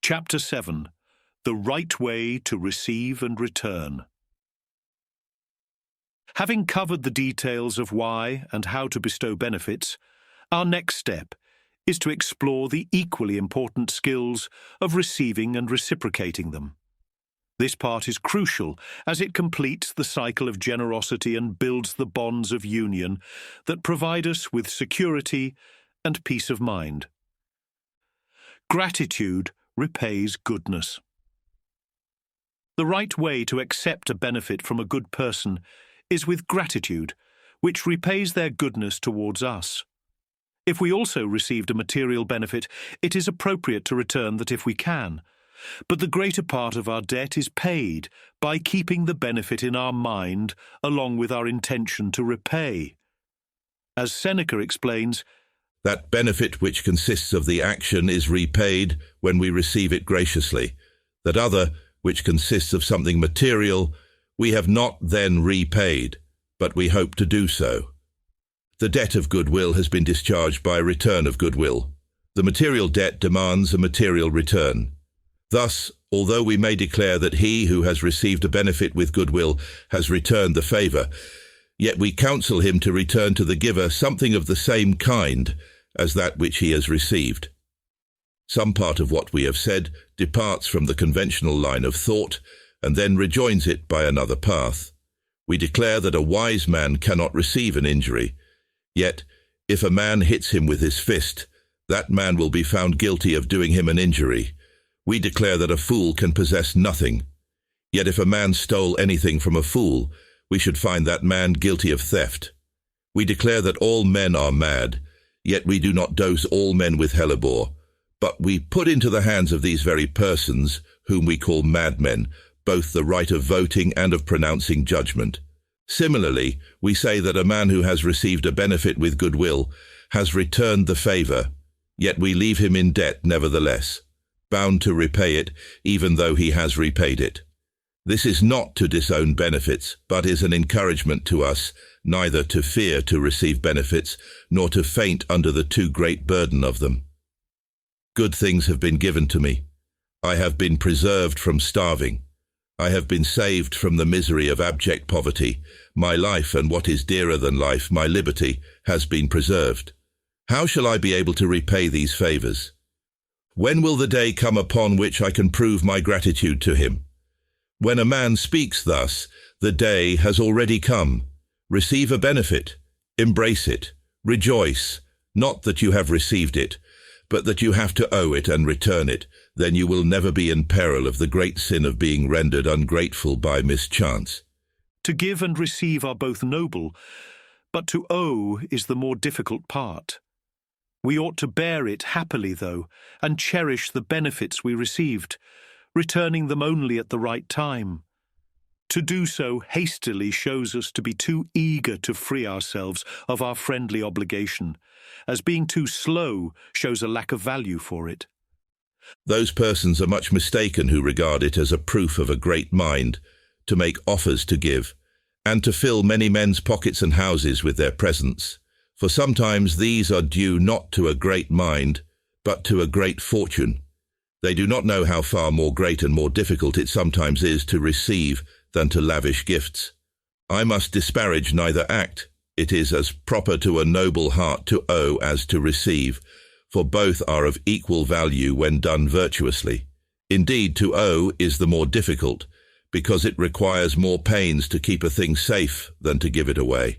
Chapter 7. The Right Way to Receive and Return. Having covered the details of why and how to bestow benefits, our next step is to explore the equally important skills of receiving and reciprocating them. This part is crucial as it completes the cycle of generosity and builds the bonds of union that provide us with security and peace of mind. Gratitude repays goodness. The right way to accept a benefit from a good person is with gratitude, which repays their goodness towards us. If we also received a material benefit, it is appropriate to return that if we can. But the greater part of our debt is paid by keeping the benefit in our mind along with our intention to repay. As Seneca explains, that benefit which consists of the action is repaid when we receive it graciously. That other, which consists of something material, we have not then repaid, but we hope to do so. The debt of goodwill has been discharged by a return of goodwill. The material debt demands a material return. Thus, although we may declare that he who has received a benefit with goodwill has returned the favor, yet we counsel him to return to the giver something of the same kind as that which he has received. Some part of what we have said departs from the conventional line of thought and then rejoins it by another path. We declare that a wise man cannot receive an injury, yet if a man hits him with his fist, that man will be found guilty of doing him an injury. We declare that a fool can possess nothing, yet if a man stole anything from a fool, we should find that man guilty of theft. We declare that all men are mad, yet we do not dose all men with hellebore, but we put into the hands of these very persons, whom we call madmen, both the right of voting and of pronouncing judgment. Similarly, we say that a man who has received a benefit with goodwill has returned the favor, yet we leave him in debt nevertheless, bound to repay it even though he has repaid it. This is not to disown benefits, but is an encouragement to us neither to fear to receive benefits, nor to faint under the too great burden of them. Good things have been given to me. I have been preserved from starving. I have been saved from the misery of abject poverty. My life, and what is dearer than life, my liberty, has been preserved. How shall I be able to repay these favors? When will the day come upon which I can prove my gratitude to him? When a man speaks thus, the day has already come. Receive a benefit, embrace it, rejoice, not that you have received it, but that you have to owe it and return it. Then you will never be in peril of the great sin of being rendered ungrateful by mischance. To give and receive are both noble, but to owe is the more difficult part. We ought to bear it happily, though, and cherish the benefits we received, returning them only at the right time. To do so hastily shows us to be too eager to free ourselves of our friendly obligation, as being too slow shows a lack of value for it. Those persons are much mistaken who regard it as a proof of a great mind to make offers to give, and to fill many men's pockets and houses with their presents. For sometimes these are due not to a great mind, but to a great fortune. They do not know how far more great and more difficult it sometimes is to receive than to lavish gifts. I must disparage neither act. It is as proper to a noble heart to owe as to receive, for both are of equal value when done virtuously. Indeed, to owe is the more difficult, because it requires more pains to keep a thing safe than to give it away.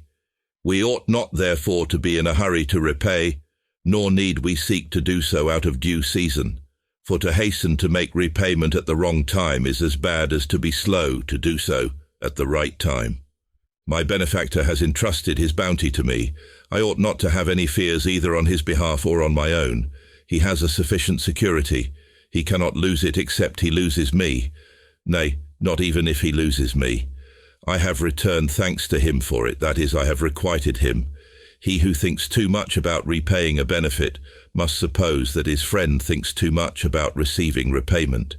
We ought not, therefore, to be in a hurry to repay, nor need we seek to do so out of due season. For to hasten to make repayment at the wrong time is as bad as to be slow to do so at the right time. My benefactor has entrusted his bounty to me. I ought not to have any fears either on his behalf or on my own. He has a sufficient security. He cannot lose it except he loses me. Nay, not even if he loses me. I have returned thanks to him for it, that is, I have requited him. He who thinks too much about repaying a benefit must suppose that his friend thinks too much about receiving repayment.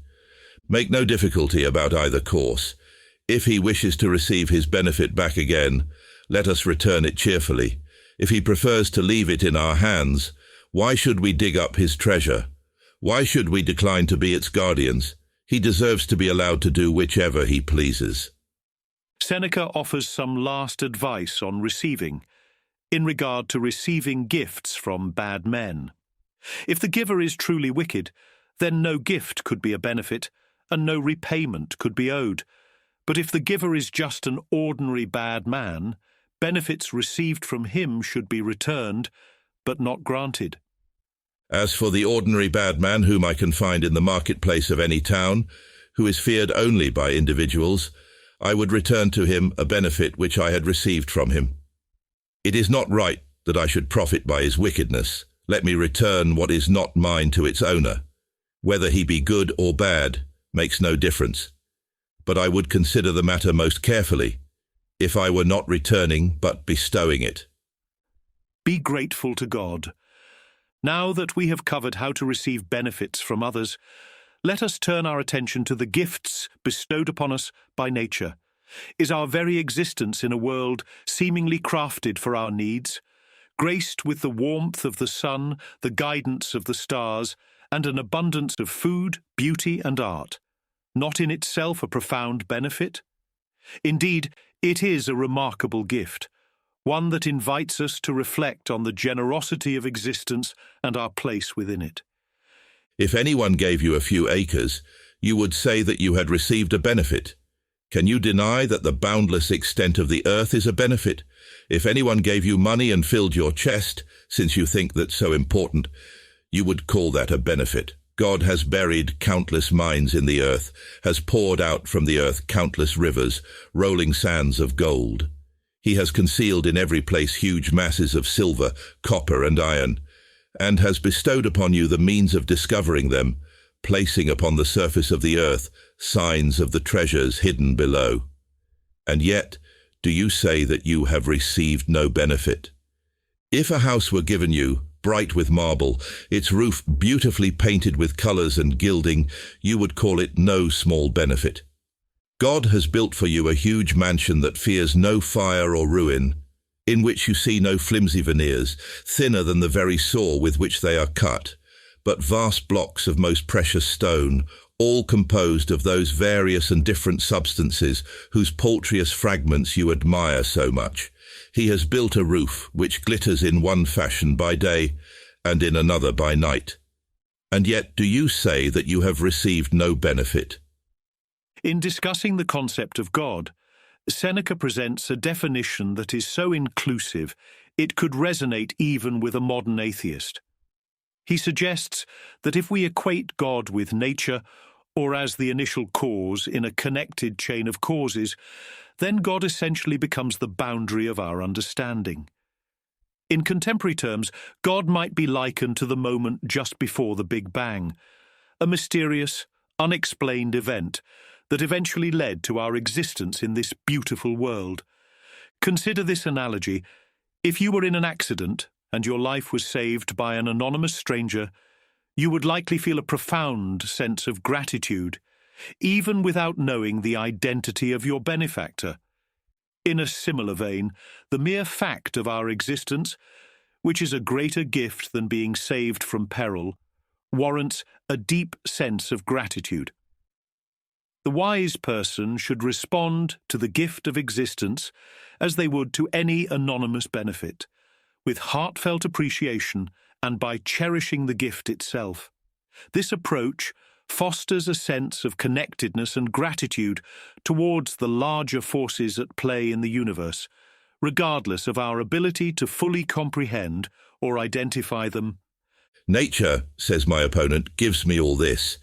Make no difficulty about either course. If he wishes to receive his benefit back again, let us return it cheerfully. If he prefers to leave it in our hands, why should we dig up his treasure? Why should we decline to be its guardians? He deserves to be allowed to do whichever he pleases. Seneca offers some last advice on receiving, in regard to receiving gifts from bad men. If the giver is truly wicked, then no gift could be a benefit, and no repayment could be owed. But if the giver is just an ordinary bad man, benefits received from him should be returned, but not granted. As for the ordinary bad man whom I can find in the marketplace of any town, who is feared only by individuals, I would return to him a benefit which I had received from him. It is not right that I should profit by his wickedness. Let me return what is not mine to its owner. Whether he be good or bad makes no difference. But I would consider the matter most carefully, if I were not returning but bestowing it. Be grateful to God. Now that we have covered how to receive benefits from others, let us turn our attention to the gifts bestowed upon us by nature. Is our very existence in a world seemingly crafted for our needs, graced with the warmth of the sun, the guidance of the stars, and an abundance of food, beauty, and art, not in itself a profound benefit? Indeed, it is a remarkable gift, one that invites us to reflect on the generosity of existence and our place within it. If anyone gave you a few acres, you would say that you had received a benefit. Can you deny that the boundless extent of the earth is a benefit? If anyone gave you money and filled your chest, since you think that so important, you would call that a benefit. God has buried countless mines in the earth, has poured out from the earth countless rivers, rolling sands of gold. He has concealed in every place huge masses of silver, copper, and iron, and has bestowed upon you the means of discovering them, placing upon the surface of the earth signs of the treasures hidden below. And yet, do you say that you have received no benefit? If a house were given you, bright with marble, its roof beautifully painted with colors and gilding, you would call it no small benefit. God has built for you a huge mansion that fears no fire or ruin, in which you see no flimsy veneers, thinner than the very saw with which they are cut, but vast blocks of most precious stone, all composed of those various and different substances whose paltriest fragments you admire so much. He has built a roof which glitters in one fashion by day and in another by night. And yet do you say that you have received no benefit? In discussing the concept of God, Seneca presents a definition that is so inclusive it could resonate even with a modern atheist. He suggests that if we equate God with nature, or as the initial cause in a connected chain of causes, then God essentially becomes the boundary of our understanding. In contemporary terms, God might be likened to the moment just before the Big Bang, a mysterious, unexplained event that eventually led to our existence in this beautiful world. Consider this analogy. If you were in an accident and your life was saved by an anonymous stranger, you would likely feel a profound sense of gratitude, even without knowing the identity of your benefactor. In a similar vein, the mere fact of our existence, which is a greater gift than being saved from peril, warrants a deep sense of gratitude. The wise person should respond to the gift of existence as they would to any anonymous benefit, with heartfelt appreciation and by cherishing the gift itself. This approach fosters a sense of connectedness and gratitude towards the larger forces at play in the universe, regardless of our ability to fully comprehend or identify them. Nature, says my opponent, gives me all this.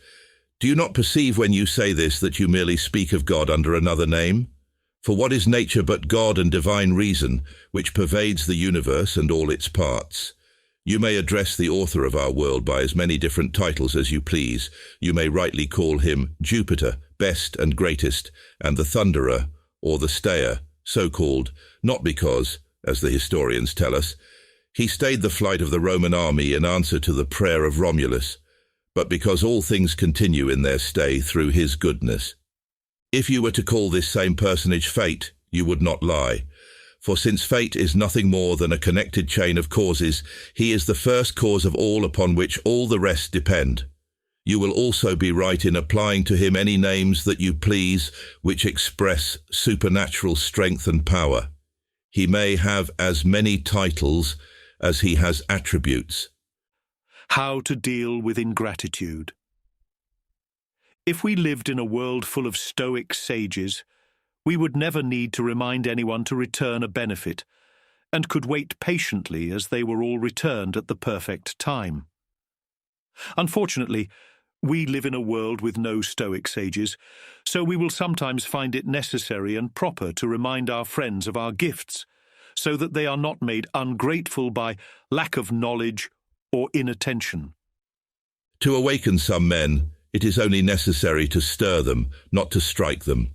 Do you not perceive when you say this that you merely speak of God under another name? For what is nature but God and divine reason, which pervades the universe and all its parts? You may address the author of our world by as many different titles as you please. You may rightly call him Jupiter, best and greatest, and the Thunderer, or the Stayer, so called, not because, as the historians tell us, he stayed the flight of the Roman army in answer to the prayer of Romulus, but because all things continue in their stay through his goodness. If you were to call this same personage Fate, you would not lie. For since fate is nothing more than a connected chain of causes, he is the first cause of all upon which all the rest depend. You will also be right in applying to him any names that you please which express supernatural strength and power. He may have as many titles as he has attributes. How to deal with ingratitude. If we lived in a world full of Stoic sages, we would never need to remind anyone to return a benefit, and could wait patiently as they were all returned at the perfect time. Unfortunately, we live in a world with no Stoic sages, so we will sometimes find it necessary and proper to remind our friends of our gifts, so that they are not made ungrateful by lack of knowledge or inattention. To awaken some men, it is only necessary to stir them, not to strike them.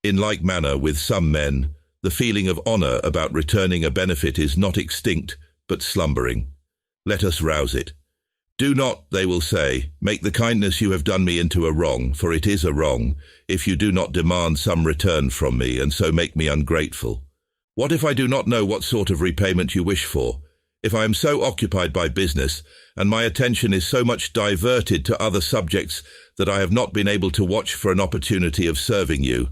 In like manner, with some men, the feeling of honour about returning a benefit is not extinct, but slumbering. Let us rouse it. Do not, they will say, make the kindness you have done me into a wrong, for it is a wrong, if you do not demand some return from me, and so make me ungrateful. What if I do not know what sort of repayment you wish for? If I am so occupied by business, and my attention is so much diverted to other subjects that I have not been able to watch for an opportunity of serving you,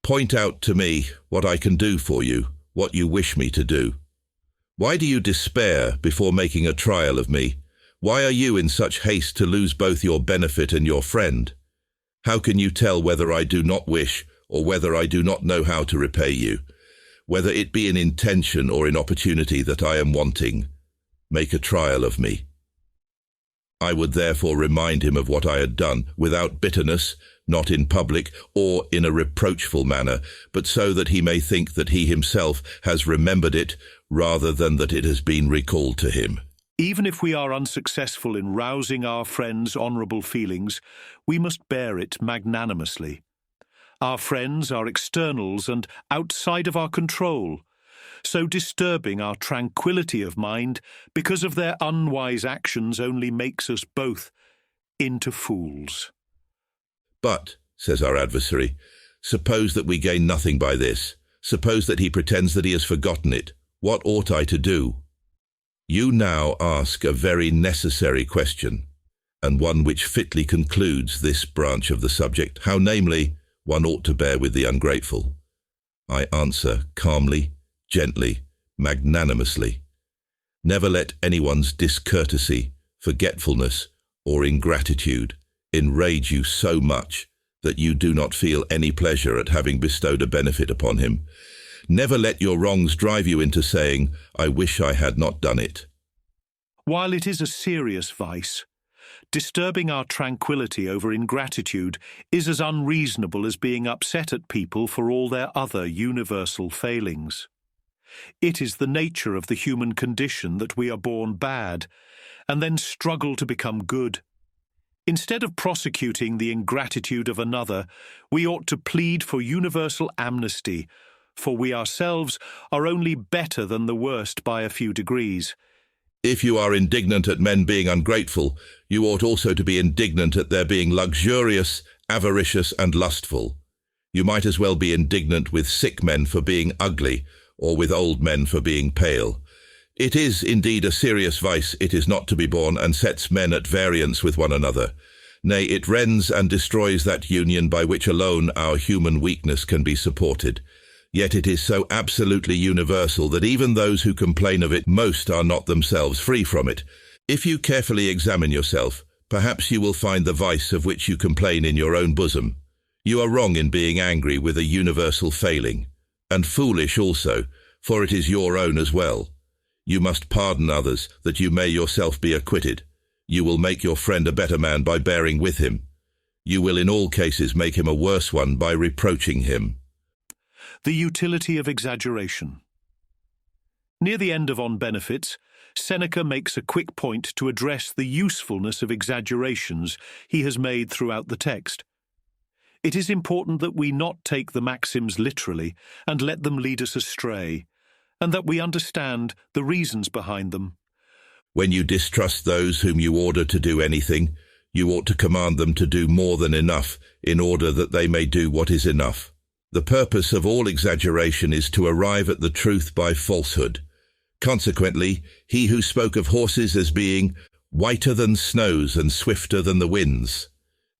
point out to me what I can do for you, what you wish me to do. Why do you despair before making a trial of me? Why are you in such haste to lose both your benefit and your friend? How can you tell whether I do not wish or whether I do not know how to repay you? Whether it be in intention or in opportunity that I am wanting, make a trial of me. I would therefore remind him of what I had done, without bitterness, not in public or in a reproachful manner, but so that he may think that he himself has remembered it, rather than that it has been recalled to him. Even if we are unsuccessful in rousing our friends' honourable feelings, we must bear it magnanimously. Our friends are externals and outside of our control, so disturbing our tranquillity of mind because of their unwise actions only makes us both into fools. But, says our adversary, suppose that we gain nothing by this. Suppose that he pretends that he has forgotten it. What ought I to do? You now ask a very necessary question, and one which fitly concludes this branch of the subject, how, namely, one ought to bear with the ungrateful. I answer calmly, gently, magnanimously. Never let anyone's discourtesy, forgetfulness, or ingratitude enrage you so much that you do not feel any pleasure at having bestowed a benefit upon him. Never let your wrongs drive you into saying, I wish I had not done it. While it is a serious vice, disturbing our tranquillity over ingratitude is as unreasonable as being upset at people for all their other universal failings. It is the nature of the human condition that we are born bad, and then struggle to become good. Instead of prosecuting the ingratitude of another, we ought to plead for universal amnesty, for we ourselves are only better than the worst by a few degrees. If you are indignant at men being ungrateful, you ought also to be indignant at their being luxurious, avaricious, and lustful. You might as well be indignant with sick men for being ugly, or with old men for being pale. It is indeed a serious vice, it is not to be borne, and sets men at variance with one another. Nay, it rends and destroys that union by which alone our human weakness can be supported. Yet it is so absolutely universal that even those who complain of it most are not themselves free from it. If you carefully examine yourself, perhaps you will find the vice of which you complain in your own bosom. You are wrong in being angry with a universal failing, and foolish also, for it is your own as well. You must pardon others, that you may yourself be acquitted. You will make your friend a better man by bearing with him. You will in all cases make him a worse one by reproaching him. The Utility of Exaggeration. Near the end of On Benefits, Seneca makes a quick point to address the usefulness of exaggerations he has made throughout the text. It is important that we not take the maxims literally and let them lead us astray, and that we understand the reasons behind them. When you distrust those whom you order to do anything, you ought to command them to do more than enough in order that they may do what is enough. The purpose of all exaggeration is to arrive at the truth by falsehood. Consequently, he who spoke of horses as being whiter than snows and swifter than the winds,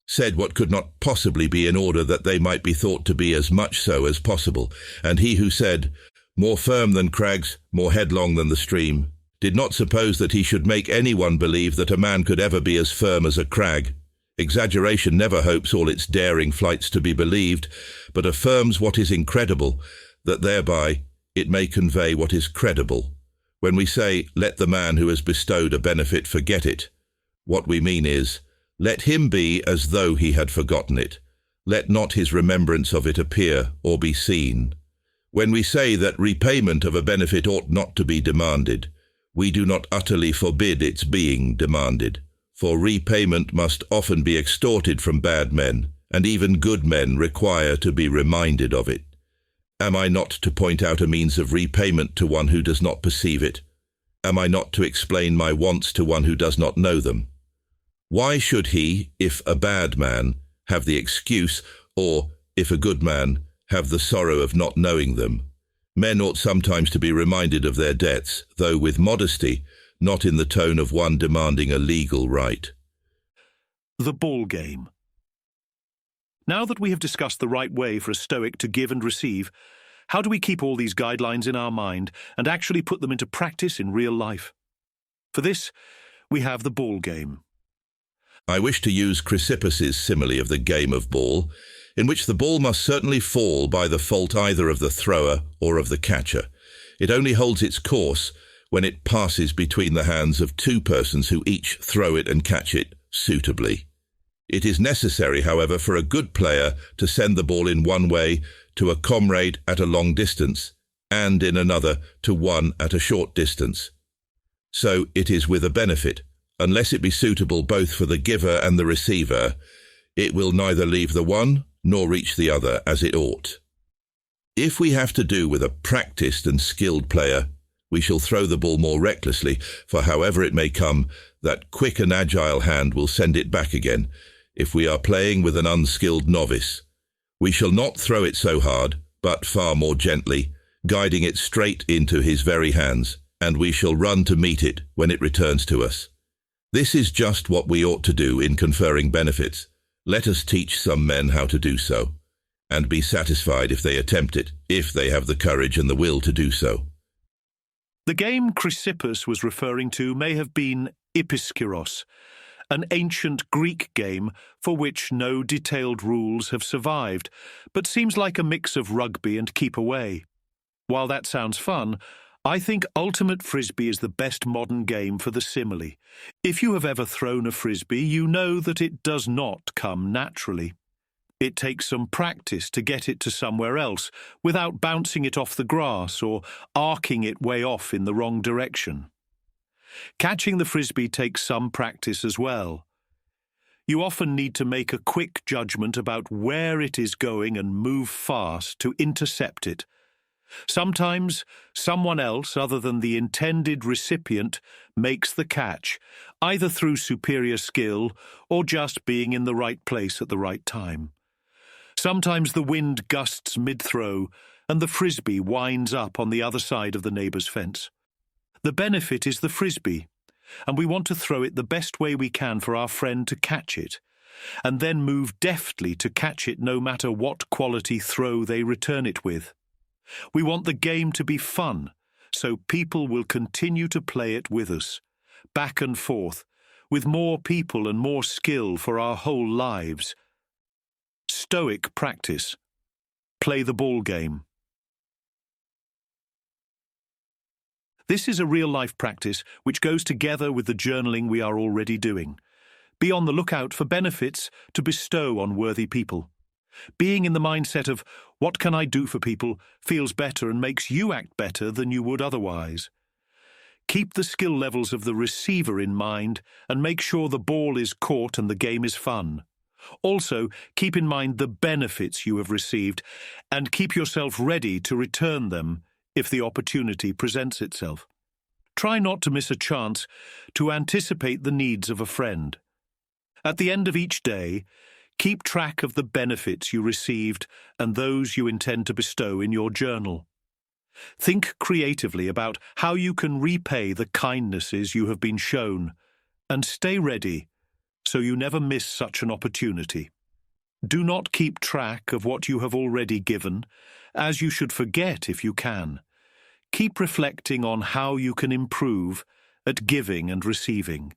said what could not possibly be in order that they might be thought to be as much so as possible. And he who said, more firm than crags, more headlong than the stream, did not suppose that he should make anyone believe that a man could ever be as firm as a crag. Exaggeration never hopes all its daring flights to be believed, but affirms what is incredible, that thereby it may convey what is credible. When we say, let the man who has bestowed a benefit forget it, what we mean is, let him be as though he had forgotten it. Let not his remembrance of it appear or be seen. When we say that repayment of a benefit ought not to be demanded, we do not utterly forbid its being demanded, for repayment must often be extorted from bad men, and even good men require to be reminded of it. Am I not to point out a means of repayment to one who does not perceive it? Am I not to explain my wants to one who does not know them? Why should he, if a bad man, have the excuse, or, if a good man, have the sorrow of not knowing them? Men ought sometimes to be reminded of their debts, though with modesty, not in the tone of one demanding a legal right. The ball game. Now that we have discussed the right way for a Stoic to give and receive, how do we keep all these guidelines in our mind and actually put them into practice in real life? For this, we have the ball game. I wish to use Chrysippus's simile of the game of ball, in which the ball must certainly fall by the fault either of the thrower or of the catcher. It only holds its course when it passes between the hands of two persons who each throw it and catch it suitably. It is necessary, however, for a good player to send the ball in one way to a comrade at a long distance, and in another to one at a short distance. So it is with a benefit. Unless it be suitable both for the giver and the receiver, it will neither leave the one nor reach the other as it ought. If we have to do with a practiced and skilled player, we shall throw the ball more recklessly, for however it may come, that quick and agile hand will send it back again. If we are playing with an unskilled novice, we shall not throw it so hard, but far more gently, guiding it straight into his very hands, and we shall run to meet it when it returns to us. This is just what we ought to do in conferring benefits. Let us teach some men how to do so, and be satisfied if they attempt it, if they have the courage and the will to do so. The game Chrysippus was referring to may have been Ipiskyros, an ancient Greek game for which no detailed rules have survived, but seems like a mix of rugby and keep away. While that sounds fun, I think ultimate frisbee is the best modern game for the simile. If you have ever thrown a frisbee, you know that it does not come naturally. It takes some practice to get it to somewhere else without bouncing it off the grass or arcing it way off in the wrong direction. Catching the frisbee takes some practice as well. You often need to make a quick judgment about where it is going and move fast to intercept it. Sometimes someone else other than the intended recipient makes the catch, either through superior skill or just being in the right place at the right time. Sometimes the wind gusts mid-throw and the frisbee winds up on the other side of the neighbour's fence. The benefit is the frisbee, and we want to throw it the best way we can for our friend to catch it, and then move deftly to catch it no matter what quality throw they return it with. We want the game to be fun, so people will continue to play it with us, back and forth, with more people and more skill for our whole lives. Stoic practice. Play the ball game. This is a real-life practice which goes together with the journaling we are already doing. Be on the lookout for benefits to bestow on worthy people. Being in the mindset of, what can I do for people, feels better and makes you act better than you would otherwise. Keep the skill levels of the receiver in mind and make sure the ball is caught and the game is fun. Also, keep in mind the benefits you have received and keep yourself ready to return them if the opportunity presents itself. Try not to miss a chance to anticipate the needs of a friend. At the end of each day, keep track of the benefits you received and those you intend to bestow in your journal. Think creatively about how you can repay the kindnesses you have been shown And stay ready, so you never miss such an opportunity. Do not keep track of what you have already given, as you should forget if you can. Keep reflecting on how you can improve at giving and receiving.